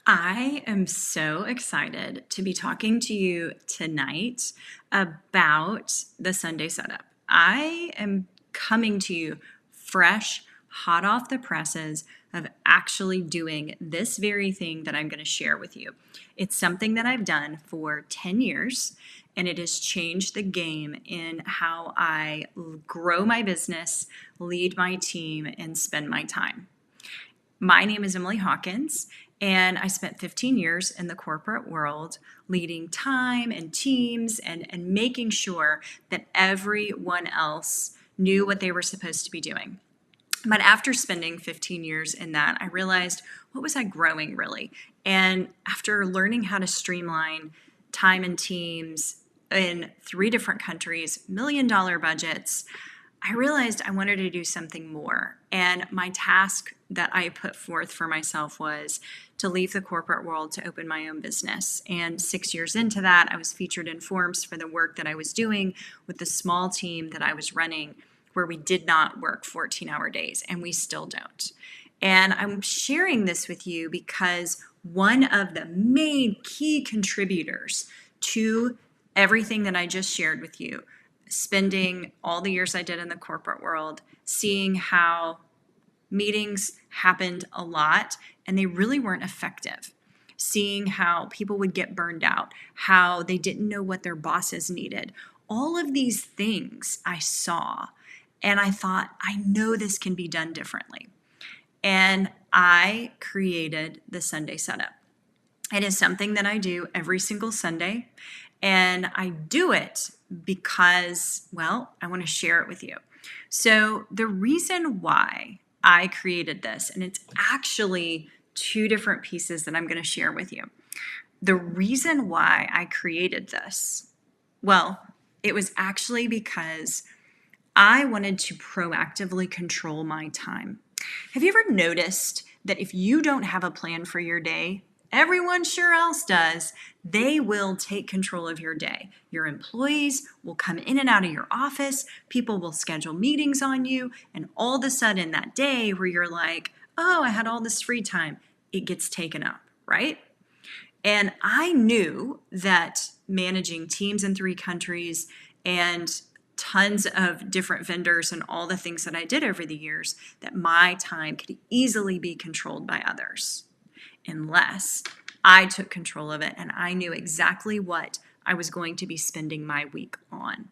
I am so excited to be talking to you tonight about the Sunday setup. I am coming to you fresh, hot off the presses of actually doing this very thing that I'm going to share with you. It's something that I've done for 10 years, and it has changed the game in how I grow my business, lead my team, and spend my time. My name is Emily Hawkins, and I spent 15 years in the corporate world leading time and teams and making sure that everyone else knew what they were supposed to be doing. But after spending 15 years in that, I realized, what was I growing really? And after learning how to streamline time and teams in 3 different countries, $1 million budgets, I realized I wanted to do something more. And my task that I put forth for myself was to leave the corporate world to open my own business. And 6 years into that, I was featured in Forbes for the work that I was doing with the small team that I was running, where we did not work 14-hour days, and we still don't. And I'm sharing this with you because one of the main key contributors to everything that I just shared with you, spending all the years I did in the corporate world, seeing how meetings happened a lot and they really weren't effective, seeing how people would get burned out, how they didn't know what their bosses needed. All of these things I saw, and I thought, I know this can be done differently. And I created the Sunday setup. It is something that I do every single Sunday, and I do it because, well, I want to share it with you. So the reason why I created this, and it's actually 2 different pieces that I'm going to share with you. The reason why I created this, well, it was actually because I wanted to proactively control my time. Have you ever noticed that if you don't have a plan for your day, everyone sure else does, they will take control of your day. Your employees will come in and out of your office, people will schedule meetings on you, and all of a sudden that day where you're like, oh, I had all this free time, it gets taken up, right? And I knew that managing teams in 3 countries and tons of different vendors and all the things that I did over the years, that my time could easily be controlled by others unless I took control of it and I knew exactly what I was going to be spending my week on.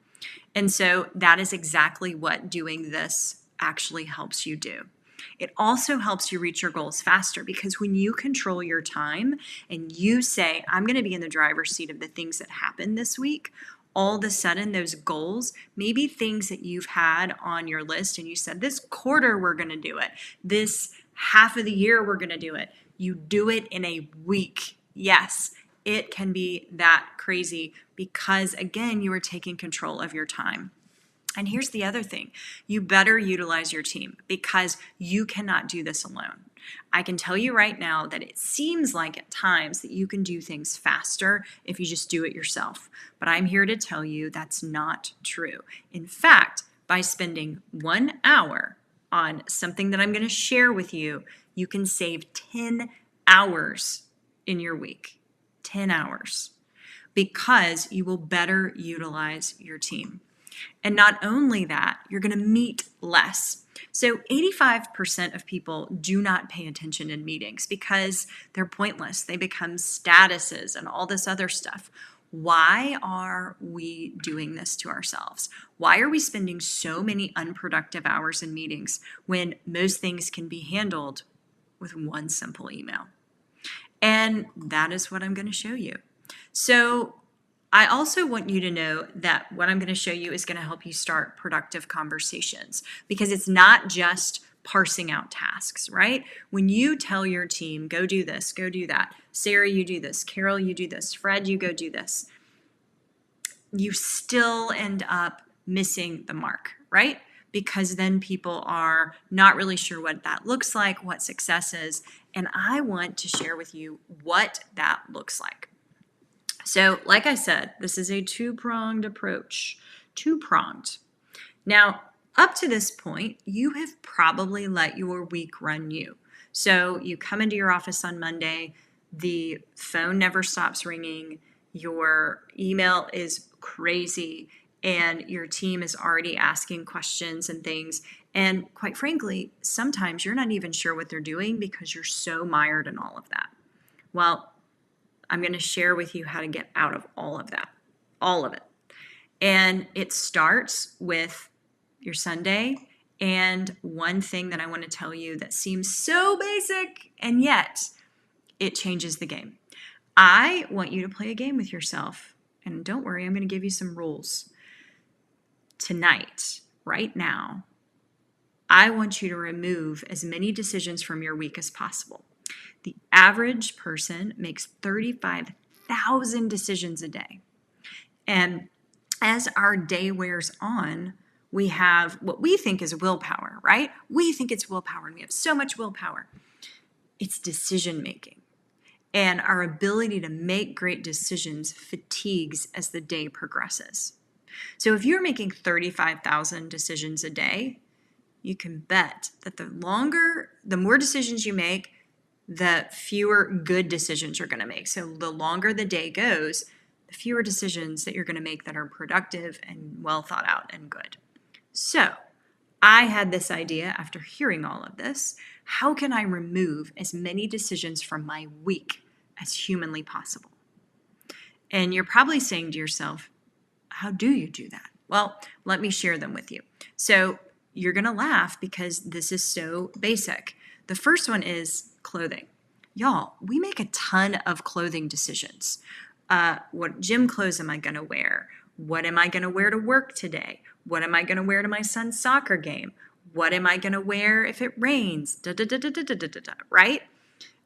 And so that is exactly what doing this actually helps you do. It also helps you reach your goals faster, because when you control your time and you say, I'm going to be in the driver's seat of the things that happen this week, all of a sudden those goals, maybe things that you've had on your list and you said, this quarter we're going to do it, this half of the year we're going to do it. You do it in a week. Yes, it can be that crazy because, again, you are taking control of your time. And here's the other thing. You better utilize your team because you cannot do this alone. I can tell you right now that it seems like at times that you can do things faster if you just do it yourself. But I'm here to tell you that's not true. In fact, by spending 1 hour on something that I'm going to share with you, you can save 10 hours in your week. 10 hours. Because you will better utilize your team. And not only that, you're going to meet less. So 85% of people do not pay attention in meetings because they're pointless. They become statuses and all this other stuff. Why are we doing this to ourselves? Why are we spending so many unproductive hours in meetings when most things can be handled with one simple email? And that is what I'm going to show you. So I also want you to know that what I'm going to show you is going to help you start productive conversations, because it's not just parsing out tasks, right? When you tell your team, go do this, go do that, Sarah, you do this, Carol, you do this, Fred, you go do this, you still end up missing the mark, right? Because then people are not really sure what that looks like, what success is, and I want to share with you what that looks like. So, like I said, this is a 2-pronged approach. 2-pronged. Now, up to this point, you have probably let your week run you. So you come into your office on Monday, The phone never stops ringing. Your email is crazy, and your team is already asking questions and things. And quite frankly, sometimes you're not even sure what they're doing because you're so mired in all of that. Well, I'm going to share with you how to get out of all of that, all of it. And it starts with your Sunday. And one thing that I want to tell you that seems so basic, and yet it changes the game. I want you to play a game with yourself. And don't worry, I'm going to give you some rules. Tonight, right now, I want you to remove as many decisions from your week as possible. The average person makes 35,000 decisions a day. And as our day wears on, we have what we think is willpower, right? We think it's willpower, and we have so much willpower. It's decision making. And our ability to make great decisions fatigues as the day progresses. So if you're making 35,000 decisions a day, you can bet that the more decisions you make, the fewer good decisions you're going to make. So the longer the day goes, the fewer decisions that you're going to make that are productive and well thought out and good. So I had this idea after hearing all of this. How can I remove as many decisions from my week as humanly possible? And you're probably saying to yourself, how do you do that? Well, let me share them with you. So you're going to laugh because this is so basic. The first one is clothing. Y'all, we make a ton of clothing decisions. What gym clothes am I going to wear? What am I going to wear to work today? What am I going to wear to my son's soccer game? What am I going to wear if it rains? Right?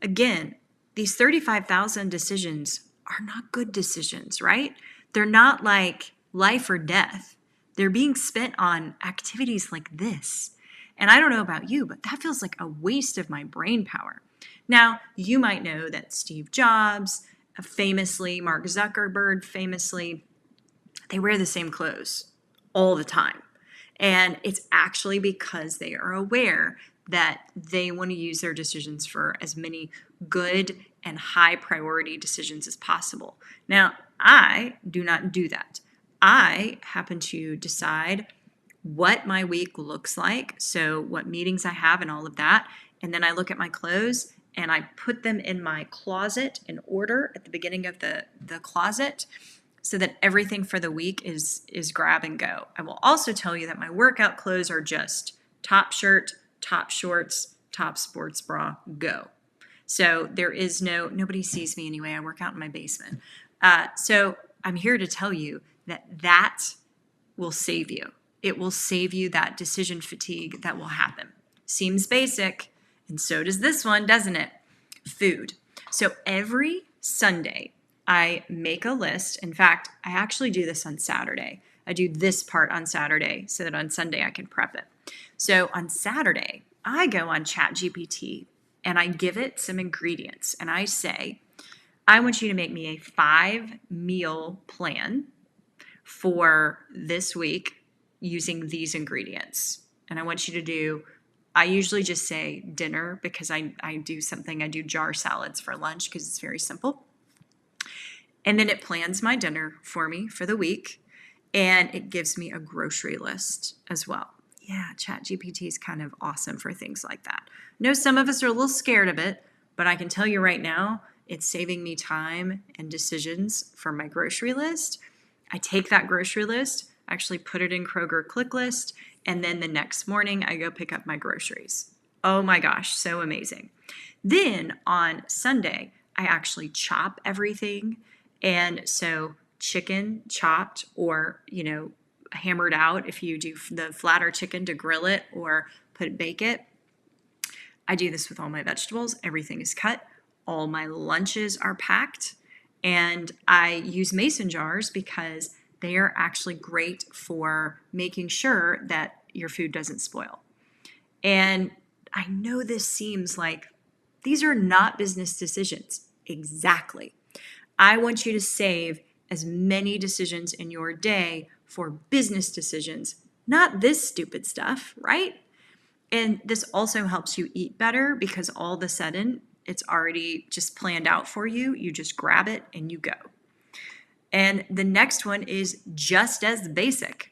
Again, these 35,000 decisions are not good decisions, right? They're not like life or death. They're being spent on activities like this. And I don't know about you, but that feels like a waste of my brain power. Now, you might know that Steve Jobs, famously, Mark Zuckerberg, famously, they wear the same clothes all the time. And it's actually because they are aware that they want to use their decisions for as many good and high priority decisions as possible. Now, I do not do that. I happen to decide what my week looks like, so what meetings I have and all of that, and then I look at my clothes and I put them in my closet in order at the beginning of the closet so that everything for the week is grab and go. I will also tell you that my workout clothes are just top shirt, top shorts, top sports bra, go. So there is nobody sees me anyway. I work out in my basement. So I'm here to tell you that will save you. It will save you that decision fatigue that will happen. Seems basic, and so does this one, doesn't it? Food. So every Sunday, I make a list. In fact, I actually do this on Saturday. I do this part on Saturday so that on Sunday I can prep it. So on Saturday, I go on ChatGPT and I give it some ingredients. And I say, I want you to make me a 5-meal plan for this week using these ingredients. And I want you to do, I usually just say dinner because I do jar salads for lunch because it's very simple. And then it plans my dinner for me for the week, and it gives me a grocery list as well. Yeah, ChatGPT is kind of awesome for things like that. I know some of us are a little scared of it, but I can tell you right now, it's saving me time and decisions for my grocery list. I take that grocery list, actually put it in Kroger Click List, and then the next morning I go pick up my groceries. Oh my gosh, so amazing. Then on Sunday, I actually chop everything. And so chicken chopped or, hammered out if you do the flatter chicken to grill it or bake it. I do this with all my vegetables. Everything is cut. All my lunches are packed. And I use mason jars because they are actually great for making sure that your food doesn't spoil. And I know this seems like these are not business decisions. Exactly. I want you to save as many decisions in your day for business decisions, not this stupid stuff, right? And this also helps you eat better because all of a sudden, It's already just planned out for you. You just grab it and you go. And the next one is just as basic.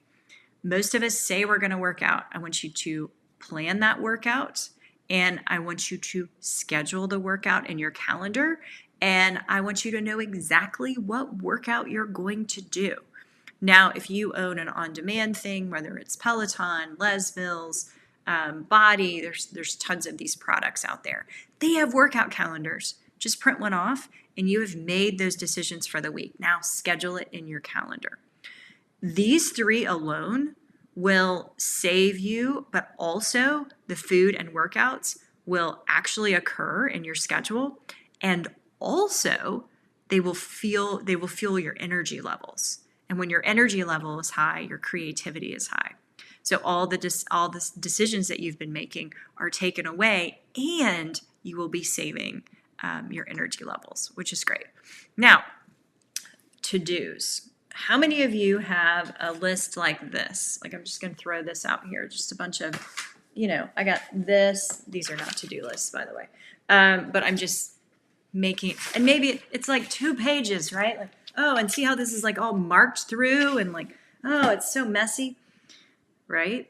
Most of us say we're going to work out. I want you to plan that workout, and I want you to schedule the workout in your calendar, and I want you to know exactly what workout you're going to do. Now, if you own an on-demand thing, whether it's Peloton, Lesville's, Body, there's tons of these products out there. They have workout calendars. Just print one off, and you have made those decisions for the week. Now, schedule it in your calendar. These 3 alone will save you, but also the food and workouts will actually occur in your schedule, and also they will fuel your energy levels. And when your energy level is high, your creativity is high. So all the decisions that you've been making are taken away, and you will be saving your energy levels, which is great. Now, to-dos. How many of you have a list like this? Like, I'm just going to throw this out here. Just a bunch of, I got this. These are not to-do lists, by the way. But I'm just making, and maybe it's like 2 pages, right? Like, oh, and see how this is like all marked through and like, oh, it's so messy, right?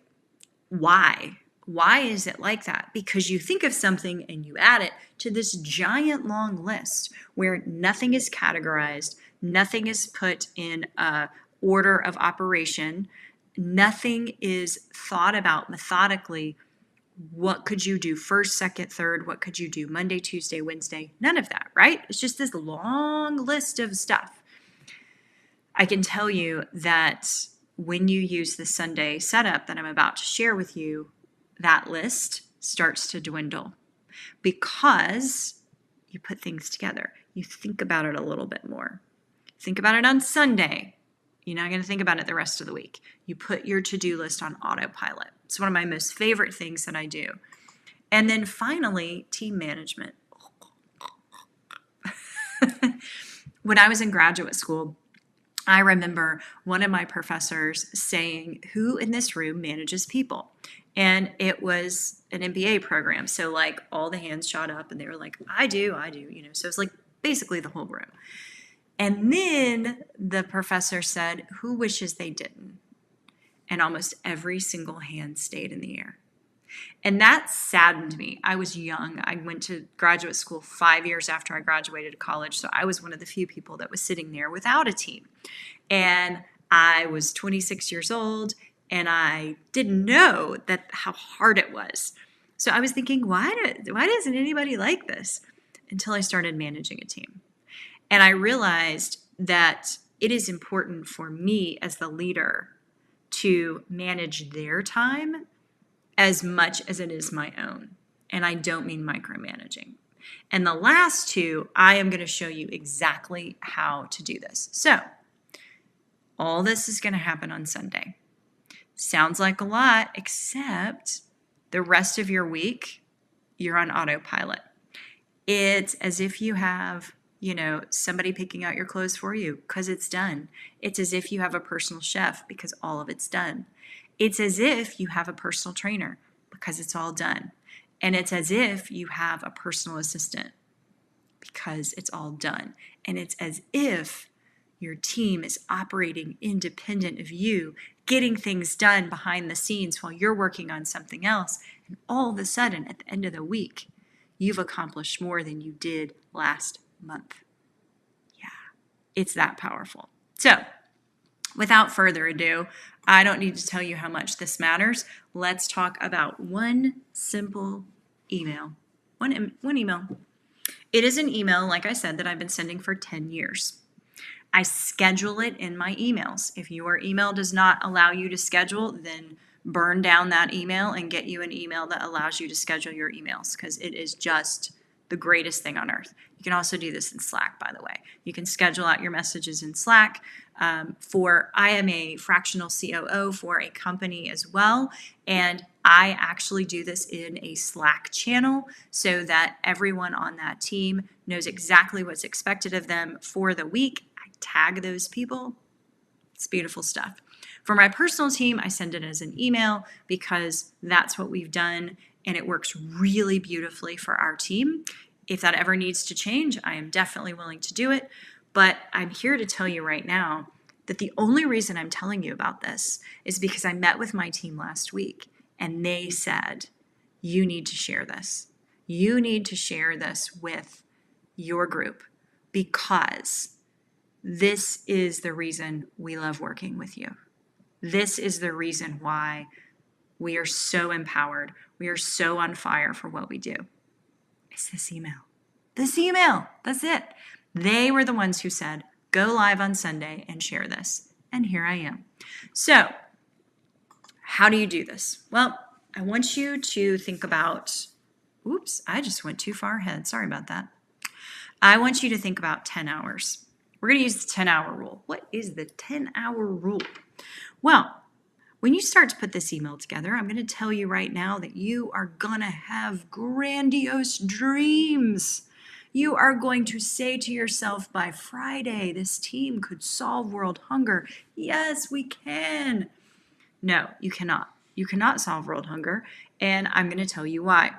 Why? Why is it like that? Because you think of something and you add it to this giant long list where nothing is categorized, nothing is put in a order of operation, nothing is thought about methodically. What could you do first, second, third? What could you do Monday, Tuesday, Wednesday? None of that, right? It's just this long list of stuff. I can tell you that when you use the Sunday setup that I'm about to share with you, that list starts to dwindle because you put things together. You think about it a little bit more. Think about it on Sunday. You're not going to think about it the rest of the week. You put your to-do list on autopilot. It's one of my most favorite things that I do. And then finally, team management. When I was in graduate school, I remember one of my professors saying, "Who in this room manages people?" And it was an MBA program. So like all the hands shot up and they were like, I do. So it's like basically the whole room. And then the professor said, "Who wishes they didn't?" And almost every single hand stayed in the air. And that saddened me. I was young. I went to graduate school 5 years after I graduated college. So I was one of the few people that was sitting there without a team. And I was 26 years old, and I didn't know how hard it was. So I was thinking, why doesn't anybody like this? Until I started managing a team. And I realized that it is important for me as the leader to manage their time as much as it is my own. And I don't mean micromanaging. And the last 2, I am going to show you exactly how to do this. So all this is going to happen on Sunday. Sounds like a lot, except the rest of your week, you're on autopilot. It's as if you have somebody picking out your clothes for you because it's done. It's as if you have a personal chef because all of it's done. It's as if you have a personal trainer because it's all done. And it's as if you have a personal assistant because it's all done. And it's as if your team is operating independent of you, getting things done behind the scenes while you're working on something else. And all of a sudden, at the end of the week, you've accomplished more than you did last month. Yeah, it's that powerful. So, without further ado, I don't need to tell you how much this matters. Let's talk about one simple email. One email. It is an email, like I said, that I've been sending for 10 years. I schedule it in my emails. If your email does not allow you to schedule, then burn down that email and get you an email that allows you to schedule your emails, because it is just the greatest thing on earth. You can also do this in Slack, by the way. You can schedule out your messages in Slack. I am a fractional COO for a company as well, and I actually do this in a Slack channel so that everyone on that team knows exactly what's expected of them for the week. I tag those people. It's beautiful stuff. For my personal team, I send it as an email because that's what we've done, and it works really beautifully for our team. If that ever needs to change, I am definitely willing to do it. But I'm here to tell you right now that the only reason I'm telling you about this is because I met with my team last week and they said, you need to share this. You need to share this with your group because this is the reason we love working with you. This is the reason why we are so empowered. We are so on fire for what we do. It's this email. This email. That's it. They were the ones who said, go live on Sunday and share this. And here I am. So, how do you do this? Well, I want you to think about, oops, I just went too far ahead. Sorry about that. I want you to think about 10 hours. We're going to use the 10-hour rule. What is the 10-hour rule? Well, when you start to put this email together, I'm going to tell you right now that you are going to have grandiose dreams. You are going to say to yourself by Friday, this team could solve world hunger. Yes, we can. No, you cannot. You cannot solve world hunger, and I'm going to tell you why.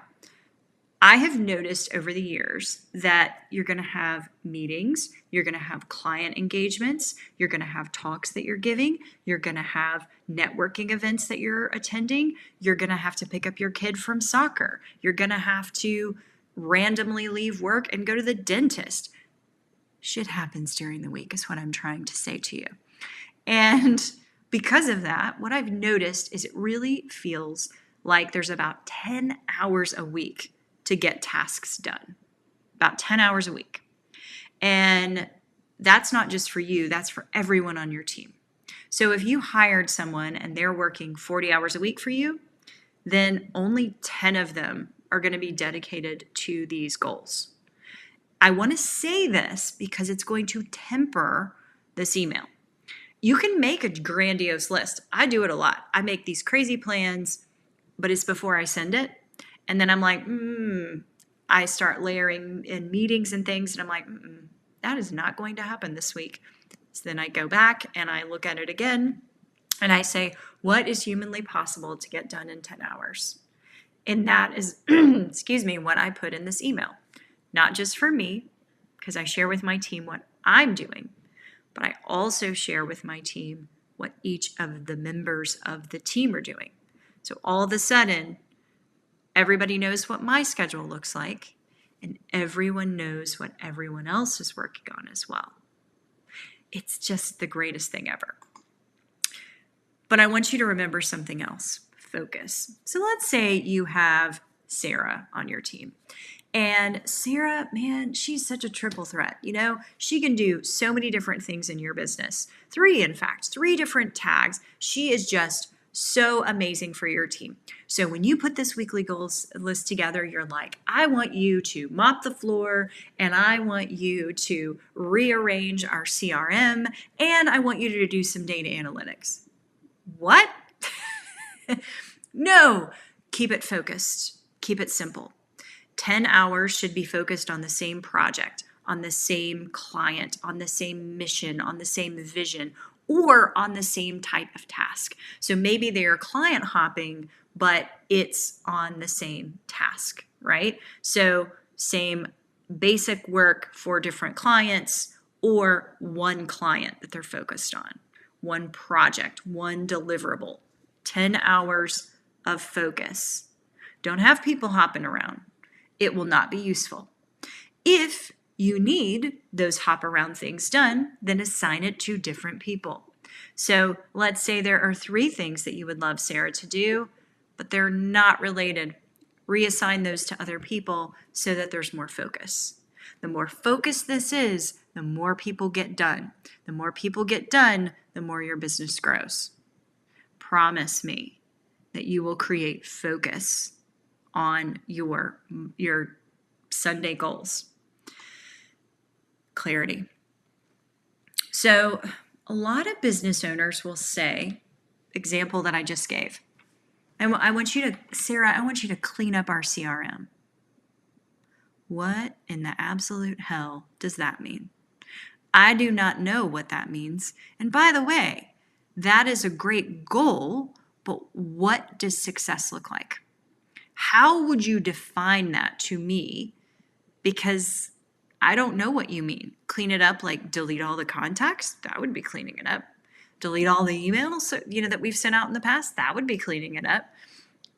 I have noticed over the years that you're going to have meetings, you're going to have client engagements, you're going to have talks that you're giving, you're going to have networking events that you're attending, you're going to have to pick up your kid from soccer, you're going to have to randomly leave work and go to the dentist. Shit happens during the week is what I'm trying to say to you. And because of that, what I've noticed is it really feels like there's about 10 hours a week to get tasks done, about 10 hours a week. And that's not just for you, that's for everyone on your team. So if you hired someone and they're working 40 hours a week for you, then only 10 of them are going to be dedicated to these goals. I want to say this because it's going to temper this email. You can make a grandiose list. I do it a lot. I make these crazy plans, but it's before I send it. And then I'm like, I start layering in meetings and things, and I'm like, that is not going to happen this week. So then I go back and I look at it again, and I say, what is humanly possible to get done in 10 hours? And that is, what I put in this email. Not just for me, because I share with my team what I'm doing, but I also share with my team what each of the members of the team are doing. So all of a sudden, everybody knows what my schedule looks like, and everyone knows what everyone else is working on as well. It's just the greatest thing ever. But I want you to remember something else. Focus. So let's say you have Sarah on your team. And Sarah, man, she's such a triple threat. You know, she can do so many different things in your business. 3, in fact, 3 different tags. She is just so amazing for your team. So when you put this weekly goals list together, you're like, I want you to mop the floor, and I want you to rearrange our CRM, and I want you to do some data analytics. What? No, keep it focused. Keep it simple. 10 hours should be focused on the same project, on the same client, on the same mission, on the same vision, or on the same type of task. So maybe they are client hopping, but it's on the same task, right? So same basic work for different clients, or one client that they're focused on, one project, one deliverable. 10 hours of focus. Don't have people hopping around. It will not be useful. If you need those hop around things done, then assign it to different people. So let's say there are 3 things that you would love Sarah to do, but they're not related. Reassign those to other people so that there's more focus. The more focused this is, the more people get done. The more people get done, the more your business grows. Promise me that you will create focus on your Sunday goals. Clarity. So a lot of business owners will say, example that I just gave, I want you to, Sarah, I want you to clean up our CRM. What in the absolute hell does that mean? I do not know what that means. And by the way, that is a great goal, but what does success look like? How would you define that to me? because I don't know what you mean. Clean it up, like delete all the contacts? That would be cleaning it up. Delete all the emails, so, that we've sent out in the past? That would be cleaning it up.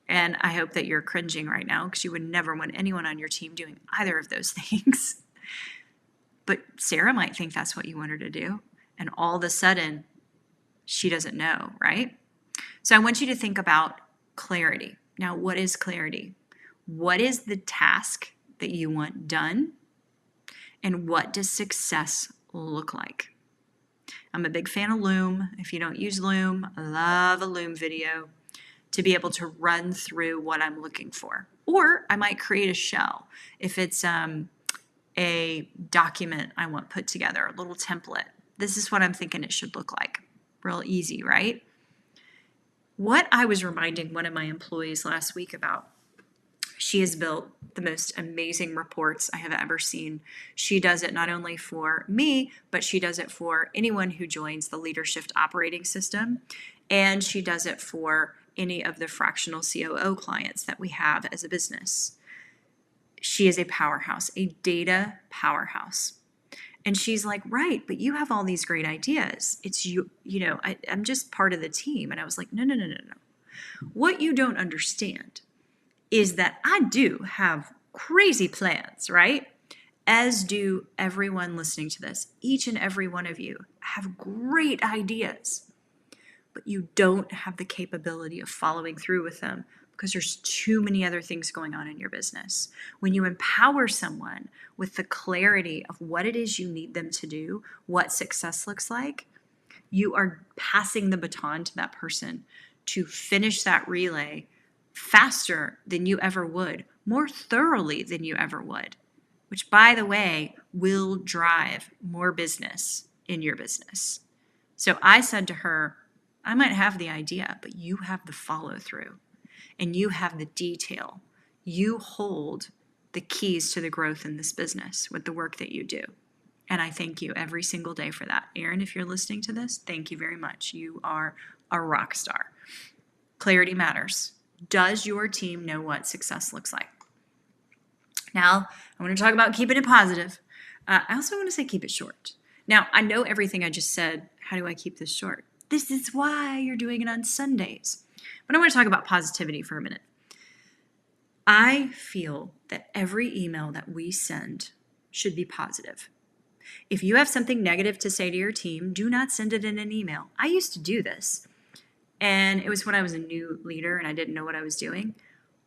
And I hope that you're cringing right now, because you would never want anyone on your team doing either of those things. But Sarah might think that's what you want her to do. And all of a sudden, she doesn't know, right? So I want you to think about clarity. Now, what is clarity? What is the task that you want done? And what does success look like? I'm a big fan of Loom. If you don't use Loom, I love a Loom video to be able to run through what I'm looking for. Or I might create a shell if it's a document I want put together, a little template. This is what I'm thinking it should look like. Real easy, right? What I was reminding one of my employees last week about, she has built the most amazing reports I have ever seen. She does it not only for me, but she does it for anyone who joins the Leadership operating system. And she does it for any of the fractional COO clients that we have as a business. She is a powerhouse, a data powerhouse. And she's like, right, but you have all these great ideas. It's I'm just part of the team. And I was like, no. What you don't understand is that I do have crazy plans, right? As do everyone listening to this. Each and every one of you have great ideas, but you don't have the capability of following through with them because there's too many other things going on in your business. When you empower someone with the clarity of what it is you need them to do, what success looks like, you are passing the baton to that person to finish that relay faster than you ever would, more thoroughly than you ever would, which, by the way, will drive more business in your business. So I said to her, I might have the idea, but you have the follow through and you have the detail. You hold the keys to the growth in this business with the work that you do. And I thank you every single day for that. Erin, if you're listening to this, thank you very much. You are a rock star. Clarity matters. Does your team know what success looks like? Now, I want to talk about keeping it positive. I also want to say keep it short. Now, I know everything I just said. How do I keep this short? This is why you're doing it on Sundays. But I want to talk about positivity for a minute. I feel that every email that we send should be positive. If you have something negative to say to your team, do not send it in an email. I used to do this. And it was when I was a new leader and I didn't know what I was doing.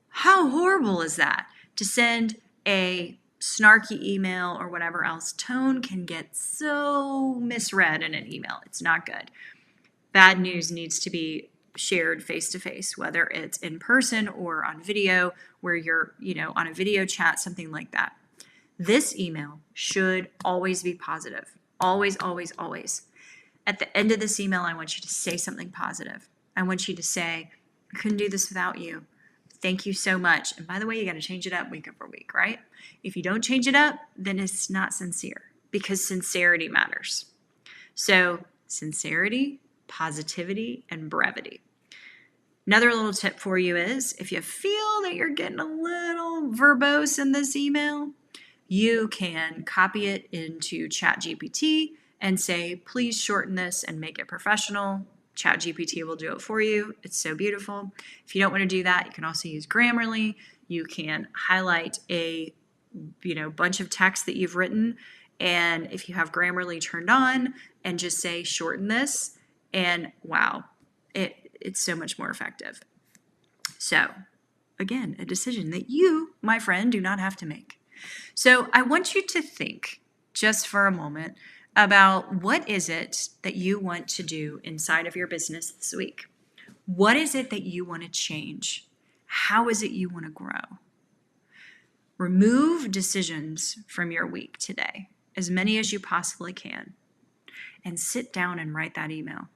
How horrible is that? To send a snarky email or whatever else. Tone can get so misread in an email. It's not good. Bad news needs to be shared face-to-face, whether it's in person or on video, where you're, on a video chat, something like that. This email should always be positive. Always, always, always. At the end of this email, I want you to say something positive. I want you to say, I couldn't do this without you. Thank you so much. And by the way, you got to change it up week over week, right? If you don't change it up, then it's not sincere, because sincerity matters. So sincerity, positivity, and brevity. Another little tip for you is, if you feel that you're getting a little verbose in this email, you can copy it into ChatGPT and say, please shorten this and make it professional. ChatGPT will do it for you. It's so beautiful. If you don't want to do that, you can also use Grammarly. You can highlight a bunch of text that you've written, and if you have Grammarly turned on, and just say shorten this, and wow, it's so much more effective. So again, a decision that you, my friend, do not have to make. So I want you to think just for a moment about what is it that you want to do inside of your business this week. What is it that you want to change? How is it you want to grow? Remove decisions from your week today, as many as you possibly can, and sit down and write that email.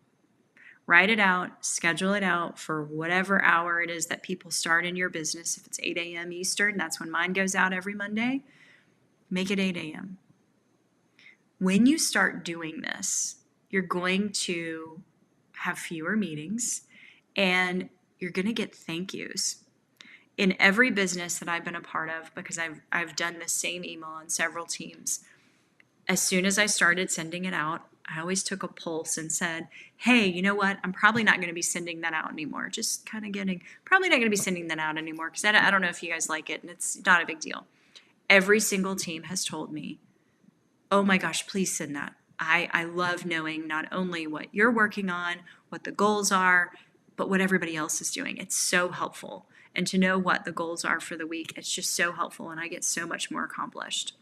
Write it out, schedule it out for whatever hour it is that people start in your business. If it's 8 a.m. Eastern, that's when mine goes out every Monday. Make it 8 a.m. When you start doing this, you're going to have fewer meetings and you're going to get thank yous. in every business that I've been a part of, because I've done the same email on several teams, as soon as I started sending it out, I always took a pulse and said, hey, you know what? I'm probably not going to be sending that out anymore. Just kind of probably not going to be sending that out anymore because I don't know if you guys like it, and it's not a big deal. Every single team has told me, oh my gosh, please send that. I love knowing not only what you're working on, what the goals are, but what everybody else is doing. It's so helpful. And to know what the goals are for the week, it's just so helpful, and I get so much more accomplished.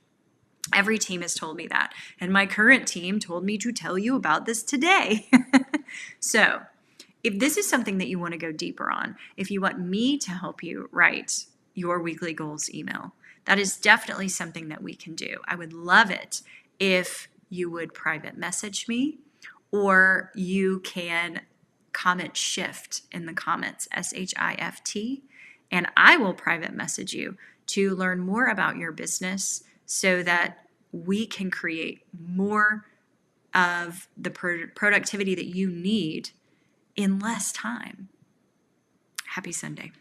Every team has told me that. And my current team told me to tell you about this today. So if this is something that you want to go deeper on, if you want me to help you write your weekly goals email, that is definitely something that we can do. I would love it if you would private message me, or you can comment shift in the comments, SHIFT, and I will private message you to learn more about your business so that we can create more of the productivity that you need in less time. Happy Sunday.